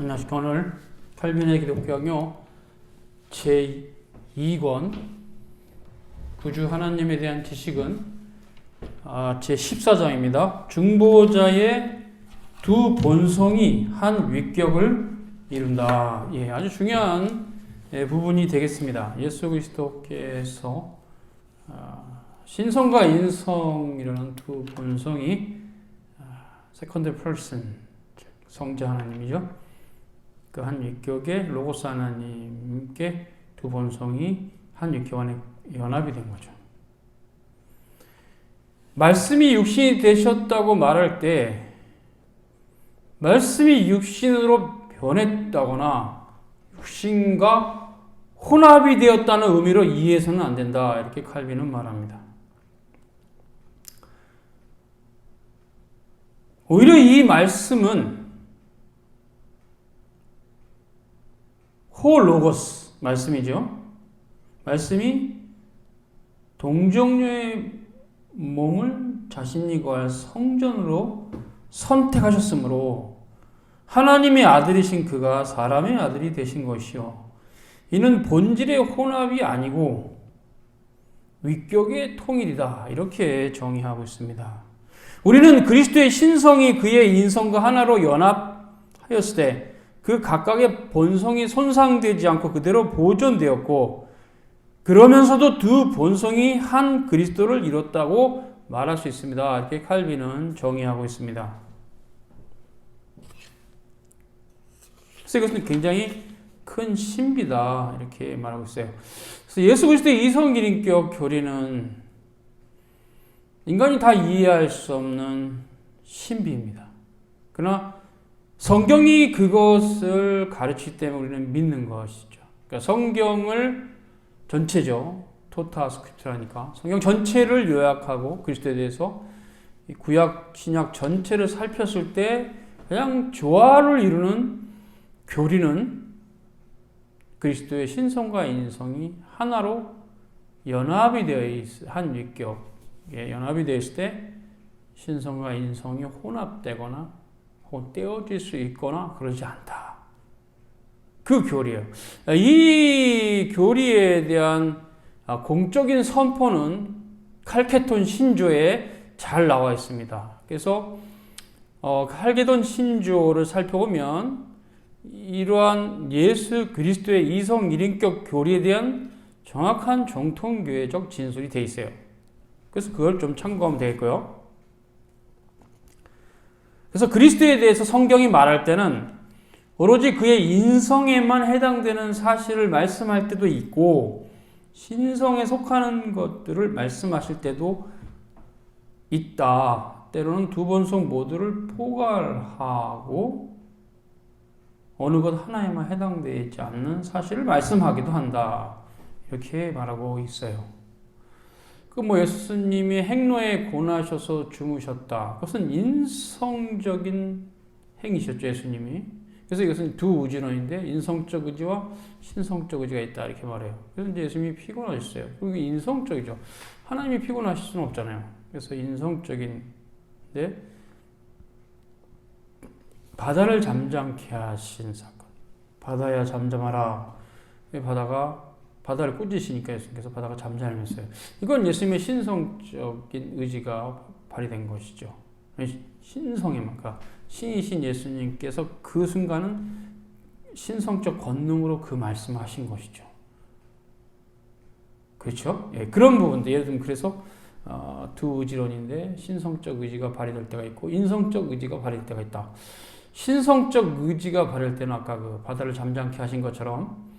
안녕하십니까. 오늘 칼빈의 기독교학요 제2권 구주 하나님에 대한 지식은 제14장입니다. 중보자의 두 본성이 한 위격을 이룬다. 아주 중요한 부분이 되겠습니다. 예수 그리스도께서 신성과 인성이라는 두 본성이 세컨드 퍼슨, 성자 하나님이죠. 그 한 위격에 로고스 하나님께 두 본성이 한 위격 안에 연합이 된 거죠. 말씀이 육신이 되셨다고 말할 때 말씀이 육신으로 변했다거나 육신과 혼합이 되었다는 의미로 이해해서는 안 된다. 이렇게 칼빈은 말합니다. 오히려 이 말씀은 호로고스 말씀이죠. 말씀이 동정녀의 몸을 자신이 거할 성전으로 선택하셨으므로 하나님의 아들이신 그가 사람의 아들이 되신 것이요. 이는 본질의 혼합이 아니고 위격의 통일이다. 이렇게 정의하고 있습니다. 우리는 그리스도의 신성이 그의 인성과 하나로 연합하였을 때 그 각각의 본성이 손상되지 않고 그대로 보존되었고 그러면서도 두 본성이 한 그리스도를 이뤘다고 말할 수 있습니다. 이렇게 칼빈은 정의하고 있습니다. 그래서 이것은 굉장히 큰 신비다. 이렇게 말하고 있어요. 그래서 예수 그리스도의 이성인격 교리는 인간이 다 이해할 수 없는 신비입니다. 그러나 성경이 그것을 가르치기 때문에 우리는 믿는 것이죠. 그러니까 성경을 전체죠. 토타 스크립트라니까. 성경 전체를 요약하고 그리스도에 대해서 구약, 신약 전체를 살폈을 때 그냥 조화를 이루는 교리는 그리스도의 신성과 인성이 하나로 연합이 되어 있을 한 위격에 연합이 되어 있을 때 신성과 인성이 혼합되거나 혹은 떼어질 수 있거나 그러지 않다. 그 교리예요. 이 교리에 대한 공적인 선포는 칼케돈 신조에 잘 나와 있습니다. 그래서 칼케돈 신조를 살펴보면 이러한 예수 그리스도의 이성 일인격 교리에 대한 정확한 정통교회적 진술이 되어 있어요. 그래서 그걸 좀 참고하면 되겠고요. 그래서 그리스도에 대해서 성경이 말할 때는 오로지 그의 인성에만 해당되는 사실을 말씀할 때도 있고 신성에 속하는 것들을 말씀하실 때도 있다. 때로는 두 본성 모두를 포괄하고 어느 것 하나에만 해당되지 않는 사실을 말씀하기도 한다. 이렇게 말하고 있어요. 예수님이 행로에 고나셔서 주무셨다. 그것은 인성적인 행위셨죠, 예수님이. 그래서 이것은 두 의지론인데, 인성적 의지와 신성적 의지가 있다. 이렇게 말해요. 그래서 이제 예수님이 피곤하셨어요. 그리고 인성적이죠. 하나님이 피곤하실 수는 없잖아요. 그래서 인성적인데, 바다를 잠잠케 하신 사건. 바다야 잠잠하라. 바다를 꾸짖으시니까 예수님께서 바다가 잠잠했어요. 이건 예수님의 신성적인 의지가 발휘된 것이죠. 신성에만, 그러니까 신이신 예수님께서 그 순간은 신성적 권능으로 그 말씀하신 것이죠. 그렇죠? 그런 부분도 예를 들면 그래서 두 의지론인데 신성적 의지가 발휘될 때가 있고 인성적 의지가 발휘될 때가 있다. 신성적 의지가 발휘될 때는 아까 그 바다를 잠잠케 하신 것처럼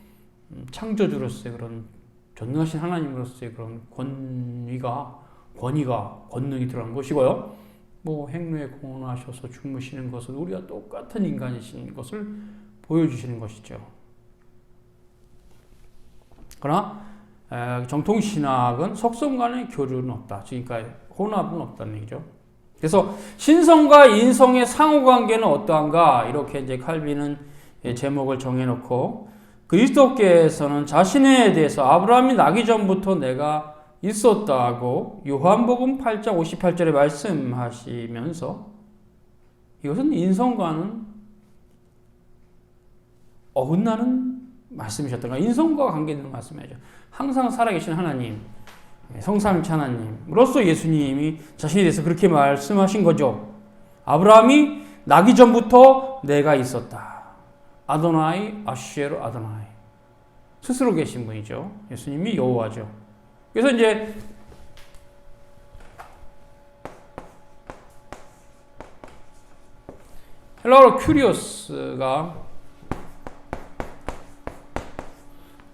창조주로서의 그런 전능하신 하나님으로서의 그런 권위가 권능이 들어간 것이고요. 행로에 고나셔서 주무시는 것은 우리가 똑같은 인간이신 것을 보여주시는 것이죠. 그러나 정통신학은 속성 간의 교류는 없다. 그러니까 혼합은 없다는 얘기죠. 그래서 신성과 인성의 상호관계는 어떠한가? 이렇게 이제 칼빈은 제목을 정해놓고 그리스도께서는 자신에 대해서 아브라함이 나기 전부터 내가 있었다고 요한복음 8장 58절에 말씀하시면서 이것은 인성과는 어긋나는 말씀이셨던 거예요. 인성과 관계되는 말씀이죠. 항상 살아계신 하나님, 성삼위일체 하나님으로서 예수님이 자신에 대해서 그렇게 말씀하신 거죠. 아브라함이 나기 전부터 내가 있었다. 아도나이 아슈에로 아도나이. 스스로 계신 분이죠. 예수님이 여호와죠. 그래서 이제 헬라어로 큐리오스가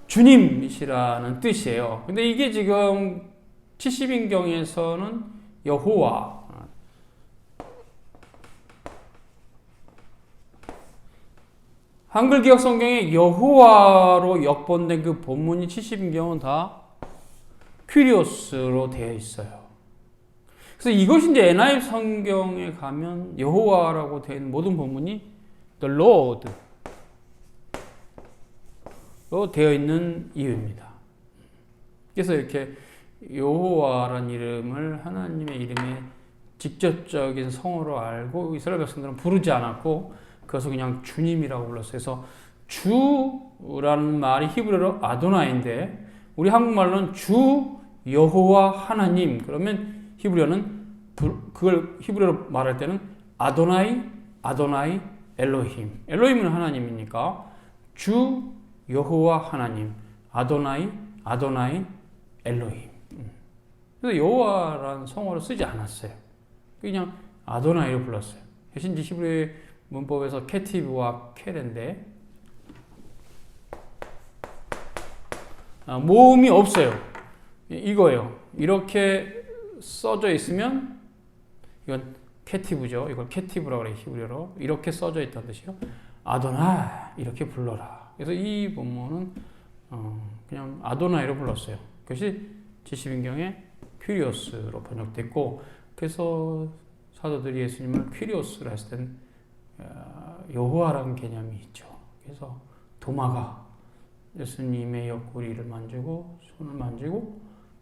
주님이시라는 뜻이에요. 근데 이게 지금 70인경에서는 여호와, 한글 기억 성경에 여호와로 역본된 그 본문이 70인경은 다 큐리오스로 되어 있어요. 그래서 이것이 이제 NIV 성경에 가면 여호와라고 되어 있는 모든 본문이 The Lord 로 되어 있는 이유입니다. 그래서 이렇게 여호와라는 이름을 하나님의 이름의 직접적인 성어로 알고 이스라엘 백성들은 부르지 않았고 그것을 그냥 주님이라고 불렀어요. 그래서 주라는 말이 히브리어로 아도나이인데 우리 한국말로는 주 여호와 하나님, 그러면 히브리어는 그걸 히브리어로 말할 때는 아도나이 엘로힘. 엘로힘은 하나님이니까 주 여호와 하나님, 아도나이 엘로힘. 그래서 여호와라는 성어를 쓰지 않았어요. 그냥 아도나이로 불렀어요. 대신 히브리 문법에서 케티브와 케레인데 모음이 없어요. 이거예요. 이렇게 써져 있으면 이건 케티브죠. 이걸 케티브라고 그래요. 히브리어로. 이렇게 써져 있다는 뜻이요. 아도나 이렇게 불러라. 그래서 이 본문은 그냥 아도나이로 불렀어요. 그것이 70인경에 큐리오스로 번역됐고, 그래서 사도들이 예수님을 큐리오스라 했을 땐 여호와라는 개념이 있죠. 그래서 도마가 예수님의 옆구리를 만지고 손을 만지고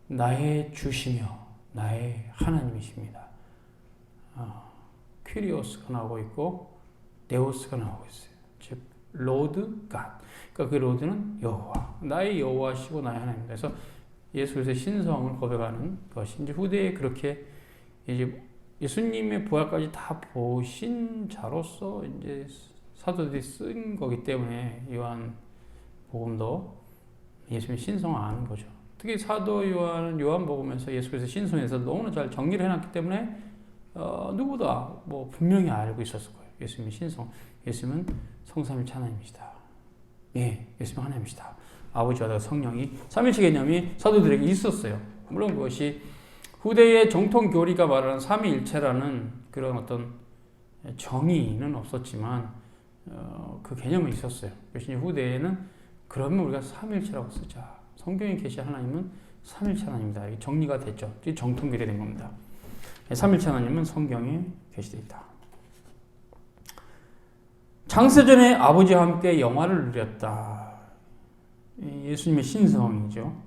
나의 주시며 나의 하나님이십니다. 큐리오스가 나오고 있고 데오스가 나오고 있어요. 즉 로드 갓. 그러니까 그 로드는 여호와, 나의 여호와시고 나의 하나님입니다. 그래서 예수 그리스도의 신성을 고백하는 것이 이제 후대에 그렇게 이제 예수님의 부활까지 다 보신 자로서 이제 사도들이 쓴 거기 때문에 요한 복음도 예수님의 신성을 아는 거죠. 특히 사도 요한은 요한복음에서 예수 그리스도의 신성에서 너무나 잘 정리를 해놨기 때문에 누구보다 뭐 분명히 알고 있었을 거예요. 예수님의 신성, 예수님은 성삼위일체 하나님이시다. 예, 예수님은 하나님이시다. 아버지와 성령이 삼위일체 개념이 사도들에게 있었어요. 물론 그것이 후대의 정통 교리가 말하는 삼위일체라는 그런 어떤 정의는 없었지만 그 개념은 있었어요. 그것이 후대에는 그러면 우리가 삼위일체라고 쓰자. 성경에 계신 하나님은 삼위일체 하나님이다. 이게 정리가 됐죠. 이게 정통 교리가 된 겁니다. 삼위일체 하나님은 성경에 계시되어 있다. 창세전에 아버지와 함께 영화를 누렸다. 예수님의 신성이죠.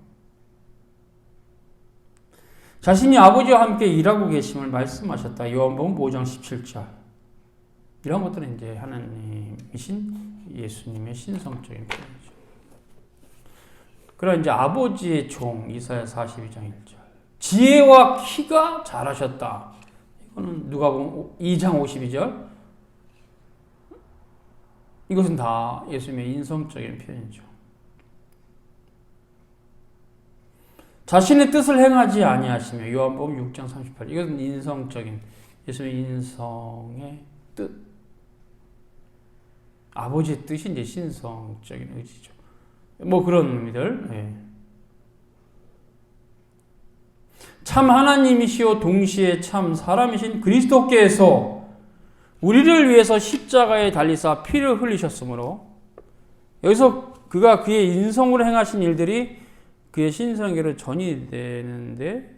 자신이 아버지와 함께 일하고 계심을 말씀하셨다. 요한복음 5장 17절. 이런 것들은 이제 하나님이신 예수님의 신성적인 표현이죠. 그러나 이제 아버지의 종 이사야 42장 1절. 지혜와 키가 잘하셨다. 이거는 누가복음 2장 52절. 이것은 다 예수님의 인성적인 표현이죠. 자신의 뜻을 행하지 아니하시며 요한복음 6장 38. 이것은 인성적인 예수님의 인성의 뜻. 아버지의 뜻이 이제 신성적인 의지죠. 뭐 그런 의미들. 네. 참 하나님이시오 동시에 참 사람이신 그리스도께서 우리를 위해서 십자가에 달리사 피를 흘리셨으므로, 여기서 그가 그의 인성으로 행하신 일들이 그의 신성계로 전이되는데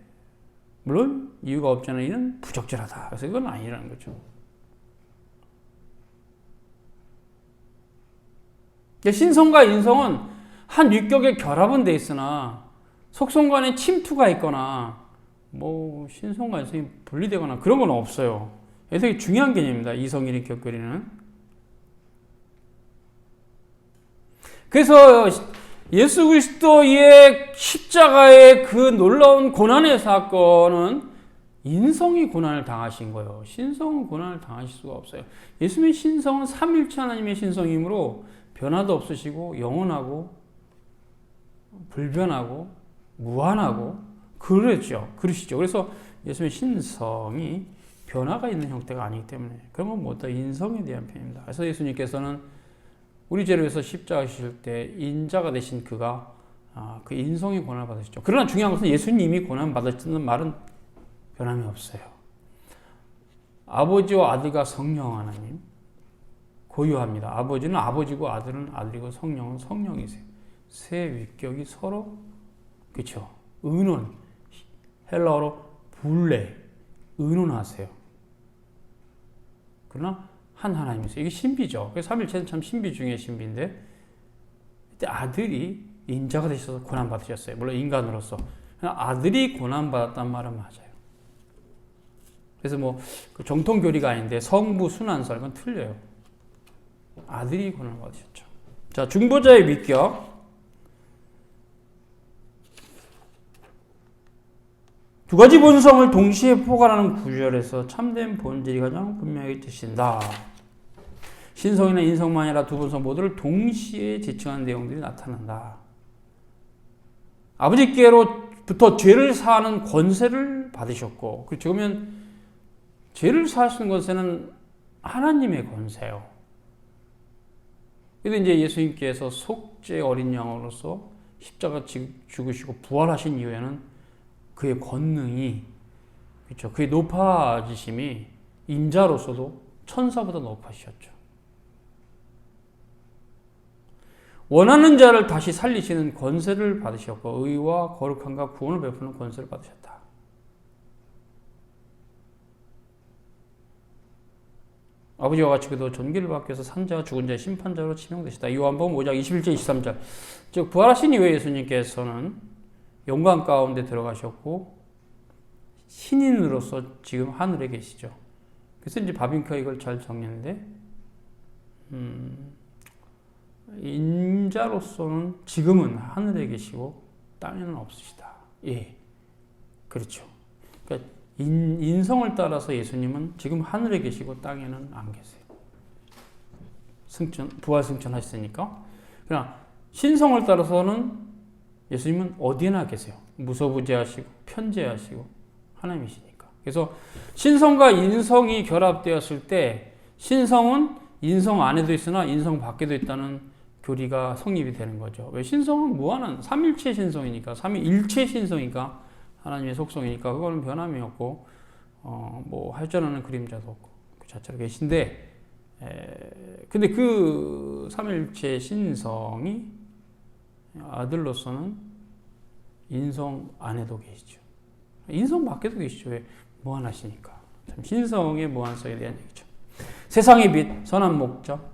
물론 이유가 없잖아요. 이는 부적절하다. 그래서 이건 아니라는 거죠. 신성과 인성은 한 유격의 결합은 돼 있으나 속성 간에 침투가 있거나 뭐 신성과 인성이 분리되거나 그런 건 없어요. 되게 중요한 개념입니다. 이성인의 격거리는. 그래서 예수 그리스도의 십자가의 그 놀라운 고난의 사건은 인성이 고난을 당하신 거예요. 신성은 고난을 당하실 수가 없어요. 예수님의 신성은 삼일체 하나님의 신성이므로 변화도 없으시고 영원하고 불변하고 무한하고 그러시죠. 그래서 예수님의 신성이 변화가 있는 형태가 아니기 때문에 그러면 뭐다 인성에 대한 표현입니다. 그래서 예수님께서는 우리 죄를 위해서 십자가 지실 때 인자가 되신 그가 그 인성의 고난을 받으셨죠. 그러나 중요한 것은 예수님이 고난 받으셨다는 말은 변함이 없어요. 아버지와 아들과 성령 하나님 고유합니다. 아버지는 아버지고 아들은 아들이고 성령은 성령이세요. 세 위격이 서로 그렇죠. 의논 헬라어로 불레 의논하세요. 그러나 한 하나님이세요. 이게 신비죠. 그래서 삼일체는 참 신비 중에 신비인데 그때 아들이 인자가 되셔서 고난 받으셨어요. 물론 인간으로서 아들이 고난 받았단 말은 맞아요. 그래서 그 정통 교리가 아닌데 성부 순환설 그건 틀려요. 아들이 고난을 받으셨죠. 자, 중보자의 위격. 두 가지 본성을 동시에 포괄하는 구절에서 참된 본질이 가장 분명히 드신다. 신성이나 인성만 아니라 두 본성 모두를 동시에 지칭하는 내용들이 나타난다. 아버지께로부터 죄를 사하는 권세를 받으셨고, 그렇죠. 그러면 죄를 사하시는 권세는 하나님의 권세요. 그래도 이제 예수님께서 속죄 어린 양으로서 십자가 죽으시고 부활하신 이후에는 그의 권능이, 그렇죠. 그의 높아지심이 인자로서도 천사보다 높아지셨죠. 원하는 자를 다시 살리시는 권세를 받으셨고, 의와 거룩함과 구원을 베푸는 권세를 받으셨다. 아버지와 같이 그도 존귀를 받기 위해서 산자와 죽은 자의 심판자로 지명되시다. 요한복음 5장 21절 23절. 즉 부활하신 이후에 예수님께서는 영광 가운데 들어가셨고 신인으로서 지금 하늘에 계시죠. 그래서 이제 바빙크가 이걸 잘 정리했는데 인자로서는 지금은 하늘에 계시고 땅에는 없으시다. 예, 그렇죠. 그러니까 인성을 따라서 예수님은 지금 하늘에 계시고 땅에는 안 계세요. 부활 승천하셨으니까. 그러나 신성을 따라서는 예수님은 어디에나 계세요. 무소부재하시고 편재하시고 하나님이시니까. 그래서 신성과 인성이 결합되었을 때 신성은 인성 안에도 있으나 인성 밖에도 있다는 교리가 성립이 되는 거죠. 왜? 신성은 무한한 삼일체 신성이니까, 삼위일체 신성이니까, 하나님의 속성이니까 그거는 변함이 없고 할전하는 그림자도 없고 그 자체로 계신데, 근데 그 삼일체 신성이 아들로서는 인성 안에도 계시죠. 인성 밖에도 계시죠. 왜? 무한하시니까. 참 신성의 무한성에 대한 얘기죠. 세상의 빛, 선한 목적,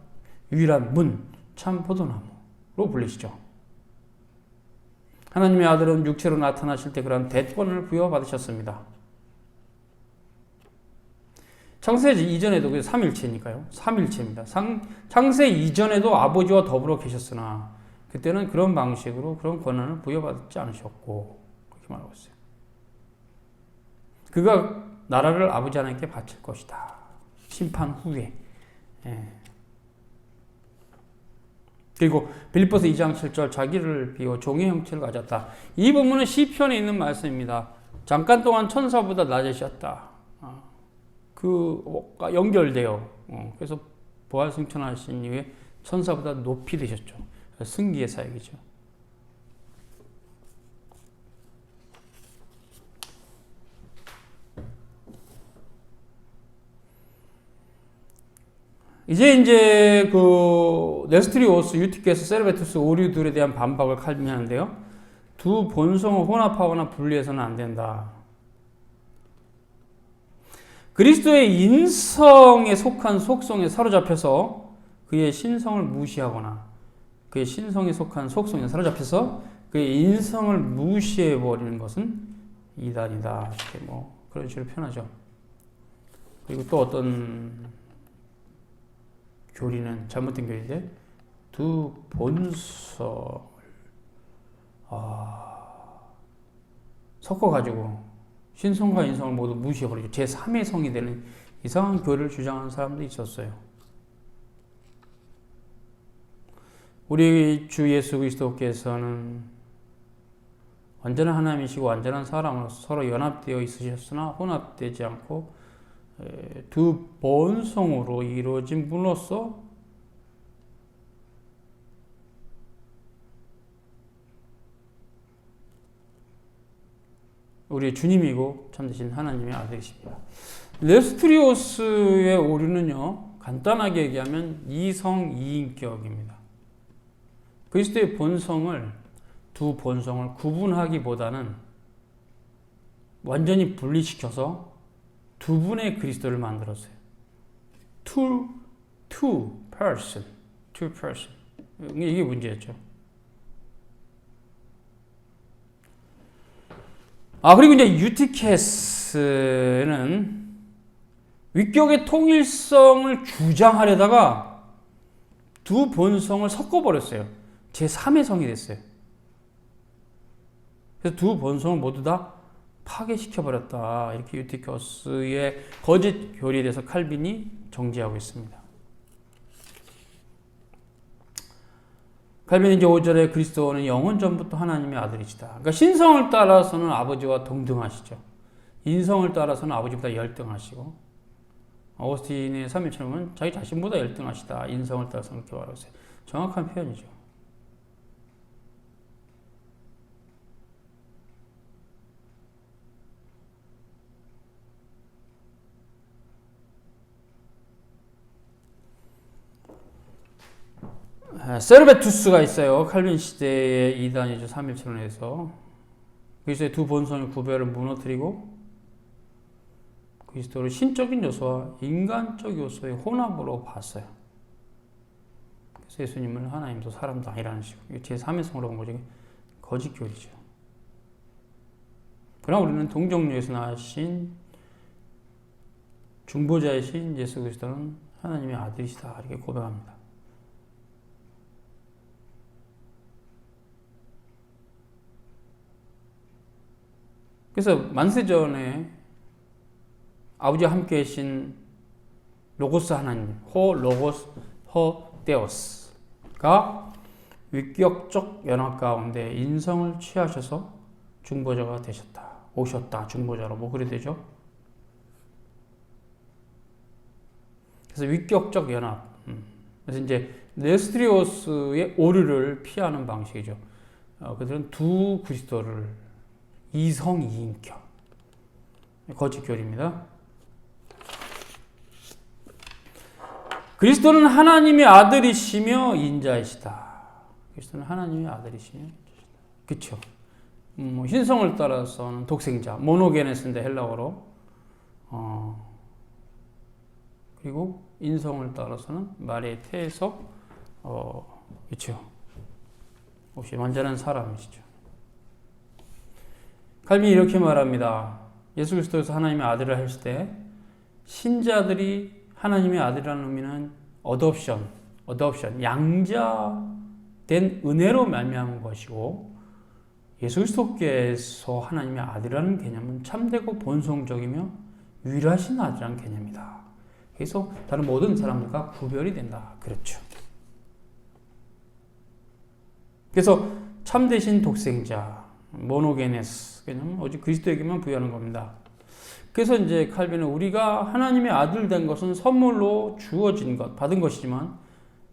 유일한 문, 참 포도나무로 불리시죠. 하나님의 아들은 육체로 나타나실 때 그런 대권을 부여받으셨습니다. 창세 이전에도 삼일체니까요. 삼일체입니다. 창세 이전에도 아버지와 더불어 계셨으나 그때는 그런 방식으로 그런 권한을 부여받지 않으셨고 그렇게 말하고 있어요. 그가 나라를 아버지 하나님께 바칠 것이다. 심판 후에. 그리고 빌립보서 2장 7절 자기를 비워 종의 형체를 가졌다. 이 부분은 시편에 있는 말씀입니다. 잠깐 동안 천사보다 낮으셨다. 그가 연결돼요. 그래서 부활 승천하신 이후에 천사보다 높이 되셨죠. 승기의 사역이죠. 이제 그 네스트리오스, 유티케스, 세르베투스 오류들에 대한 반박을 칼빈하는데요. 두 본성을 혼합하거나 분리해서는 안 된다. 그리스도의 인성에 속한 속성에 사로잡혀서 그의 신성을 무시하거나 그의 신성에 속한 속성에 사로잡혀서 그의 인성을 무시해버리는 것은 이단이다. 이렇게 그런 식으로 표현하죠. 그리고 또 어떤 교리는 잘못된 교리인데 두 본성을 섞어가지고 신성과 인성을 모두 무시해버리죠. 제3의 성이 되는 이상한 교리를 주장하는 사람도 있었어요. 우리 주 예수 그리스도께서는 완전한 하나님이시고 완전한 사람으로서 서로 연합되어 있으셨으나 혼합되지 않고 두 본성으로 이루어진 분으로서 우리의 주님이고 참되신 하나님의 아들이십니다. 네스트리오스의 오류는요, 간단하게 얘기하면 이성 이인격입니다. 그리스도의 본성을, 두 본성을 구분하기보다는 완전히 분리시켜서 두 분의 그리스도를 만들었어요. two person. 이게 문제였죠. 그리고 이제 유티케스는 위격의 통일성을 주장하려다가 두 본성을 섞어버렸어요. 제3의 성이 됐어요. 그래서 두 본성을 모두 다 파괴시켜버렸다. 이렇게 유티케스의 거짓 교리에 대해서 칼빈이 정죄하고 있습니다. 칼빈은 이제 5절에 그리스도는 영원 전부터 하나님의 아들이시다. 그러니까 신성을 따라서는 아버지와 동등하시죠. 인성을 따라서는 아버지보다 열등하시고, 어거스틴의 3일처럼은 자기 자신보다 열등하시다. 인성을 따라서는 그렇게 말하고 있어요. 정확한 표현이죠. 세르베투스가 있어요. 칼빈 시대의 이단이죠. 3일천원에서 그리스도의 두 본성의 구별을 무너뜨리고 그리스도를 신적인 요소와 인간적 요소의 혼합으로 봤어요. 그래서 예수님을 하나님도 사람도 아니라는 식으로 제3의 성으로 본 거죠. 거짓 교리죠. 그러나 우리는 동정녀에서 나신 중보자이신 예수 그리스도는 하나님의 아들이시다. 이렇게 고백합니다. 그래서 만세전에 아버지와 함께 계신 로고스 하나님, 호 로고스, 호 데오스가 위격적 연합 가운데 인성을 취하셔서 중보자가 되셨다. 오셨다. 중보자로 뭐 그래 되죠? 그래서 위격적 연합. 그래서 이제 네스트리오스의 오류를 피하는 방식이죠. 그들은 두 그리스도를 이성 이인격 거짓 교리입니다. 그리스도는 하나님의 아들이시며 인자이시다. 그리스도는 하나님의 아들이시며 그렇죠. 신성을 따라서는 독생자 모노게네스인데 헬라어로 그리고 인성을 따라서는 말의 태에서 그렇죠. 혹시 완전한 사람이시죠. 칼빈이 이렇게 말합니다. 예수 그리스도에서 하나님의 아들을 하실 때 신자들이 하나님의 아들이라는 의미는 어덥션, 양자된 은혜로 말미암은 것이고 예수 그리스도께서 하나님의 아들이라는 개념은 참되고 본성적이며 유일하신 아들이라는 개념이다. 그래서 다른 모든 사람들과 구별이 된다. 그렇죠. 그래서 참되신 독생자, 모노게네스 개념은 오직 그리스도에게만 부여하는 겁니다. 그래서 이제 칼빈은 우리가 하나님의 아들 된 것은 선물로 주어진 것, 받은 것이지만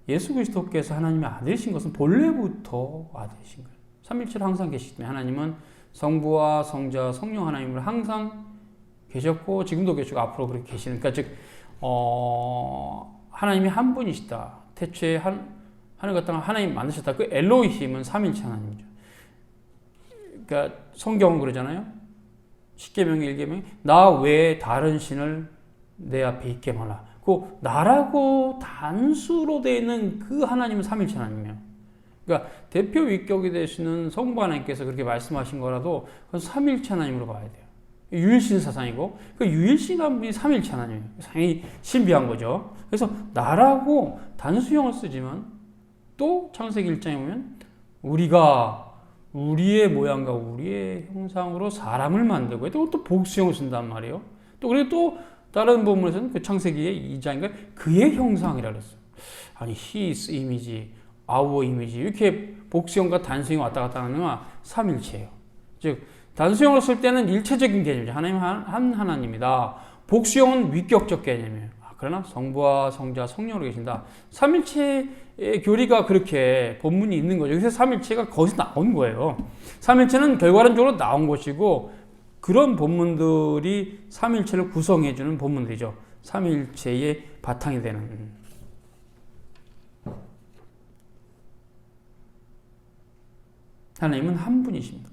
예수 그리스도께서 하나님의 아들이신 것은 본래부터 아들이신 거예요. 삼위일체로 항상 계시기 때문에 하나님은 성부와 성자, 성령 하나님으로 항상 계셨고 지금도 계시고 앞으로 그렇게 계시는, 그러니까 즉 하나님이 한 분이시다. 태초에 하늘과 땅을 하나님 만드셨다. 그 엘로힘은 삼위일체 하나님이죠. 그러니까 성경은 그러잖아요. 10계명의 1계명이 나 외에 다른 신을 내 앞에 있게 말라. 그 나라고 단수로 되어 있는 그 하나님은 삼위일체 하나님이에요. 그러니까 대표 위격이 되시는 성부 하나님께서 그렇게 말씀하신 거라도 그건 삼위일체 하나님으로 봐야 돼요. 유일신 사상이고 그 유일신한 분이 삼위일체 하나님이에요. 상당히 신비한 거죠. 그래서 나라고 단수형을 쓰지만 또 창세기 1장에 보면 우리가 우리의 모양과 우리의 형상으로 사람을 만들고 또 복수형을 쓴단 말이에요. 또 그리고 또 다른 본문에서는 그 창세기의 2장인가 그의 형상이라 그랬어요. 아니 his image, our image 이렇게 복수형과 단수형 왔다 갔다 하는 건 삼일체예요. 즉 단수형으로 쓸 때는 일체적인 개념이죠. 하나님 한 하나님이다. 복수형은 위격적 개념이에요. 그러나 성부와 성자, 성령으로 계신다. 삼일체의 교리가 그렇게 본문이 있는 거죠. 그래서 삼일체가 거기서 나온 거예요. 삼일체는 결과론적으로 나온 것이고 그런 본문들이 삼일체를 구성해주는 본문들이죠. 삼일체의 바탕이 되는. 하나님은 한 분이십니다.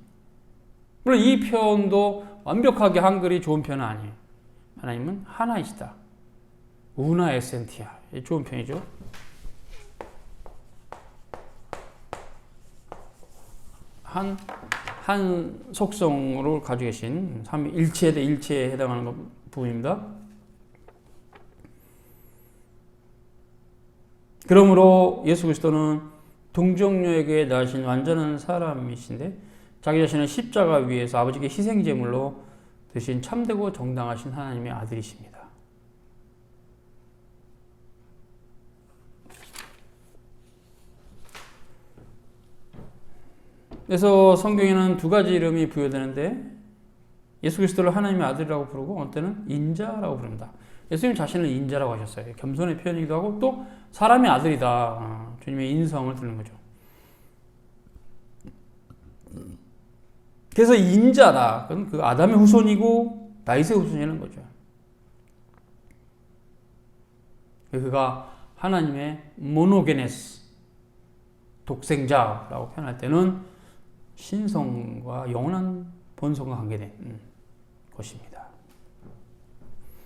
물론 이 표현도 완벽하게 한글이 좋은 표현은 아니에요. 하나님은 하나이시다. 우나 에센티아. 좋은 표현이죠. 한 속성으로 가지고 계신 일체에 대해 일체에 해당하는 부분입니다. 그러므로 예수 그리스도는 동정녀에게 낳으신 완전한 사람이신데 자기 자신을 십자가 위에서 아버지께 희생제물로 드신 참되고 정당하신 하나님의 아들이십니다. 그래서 성경에는 두 가지 이름이 부여되는데 예수 그리스도를 하나님의 아들이라고 부르고 어떤 때는 인자라고 부릅니다. 예수님 자신을 인자라고 하셨어요. 겸손의 표현이기도 하고 또 사람의 아들이다. 주님의 인성을 드는 거죠. 그래서 인자다. 그건 그 아담의 후손이고 다윗의 후손이라는 거죠. 그가 하나님의 모노게네스 독생자라고 표현할 때는 신성과 영원한 본성과 관계된 것입니다.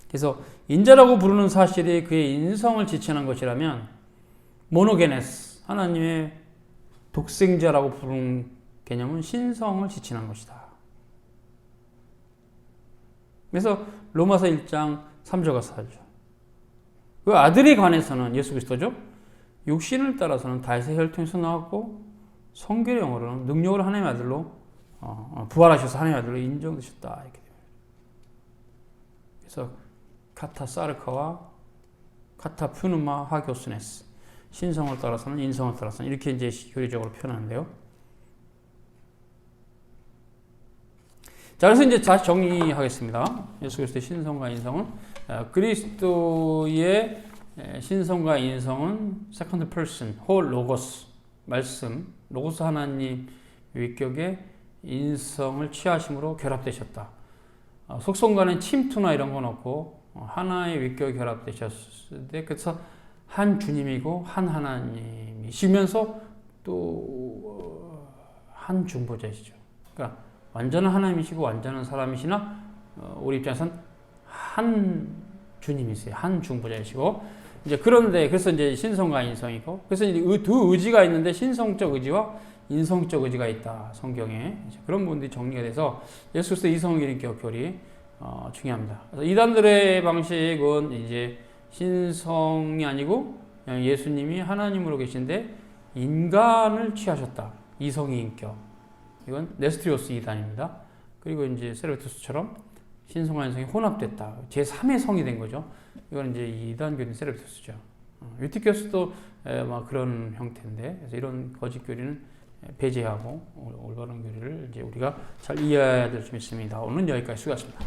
그래서 인자라고 부르는 사실이 그의 인성을 지칭하는 것이라면 모노게네스 하나님의 독생자라고 부르는 개념은 신성을 지칭하는 것이다. 그래서 로마서 1장 3절과 4절 그 아들에 관해서는 예수 그리스도죠. 육신을 따라서는 다윗의 혈통에서 나왔고 성결의 영으로는 능력으로 하나님의 아들로 부활하셔서 하나님의 아들로 인정되셨다. 이렇게 됩니다. 그래서 카타사르카와 카타푸누마 하교스네스 신성을 따라서는 인성을 따라서는 이렇게 이제 교리적으로 표현하는데요. 자, 그래서 이제 다시 정리하겠습니다. 예수 그리스도의 신성과 인성은 그리스도의 신성과 인성은 세컨드 퍼슨, 홀 로고스 말씀, 로고스 하나님 위격의 인성을 취하심으로 결합되셨다. 속성간의 침투나 이런 건 없고 하나의 위격이 결합되셨을 때 그래서 한 주님이고 한 하나님이시면서 또 한 중보자이시죠. 그러니까 완전한 하나님이시고 완전한 사람이시나 우리 입장에서는 한 주님이세요. 한 중보자이시고 이제 그런데 그래서 이제 신성과 인성이고 그래서 이제 두 의지가 있는데 신성적 의지와 인성적 의지가 있다. 성경에 그런 부분들이 정리가 돼서 예수 그리스도 이성인격 교리 중요합니다. 그래서 이단들의 방식은 이제 신성이 아니고 예수님이 하나님으로 계신데 인간을 취하셨다. 이성인격. 이건 네스트리오스 이단입니다. 그리고 이제 세르투스처럼 신성과 인성이 혼합됐다. 제3의 성이 된 거죠. 이건 이제 이단교인 세르투스죠. 유티큐스도 그런 형태인데, 그래서 이런 거짓 교리는 배제하고 올바른 교리를 이제 우리가 잘 이해해야 될 점 있습니다. 오늘은 여기까지 수고하셨습니다.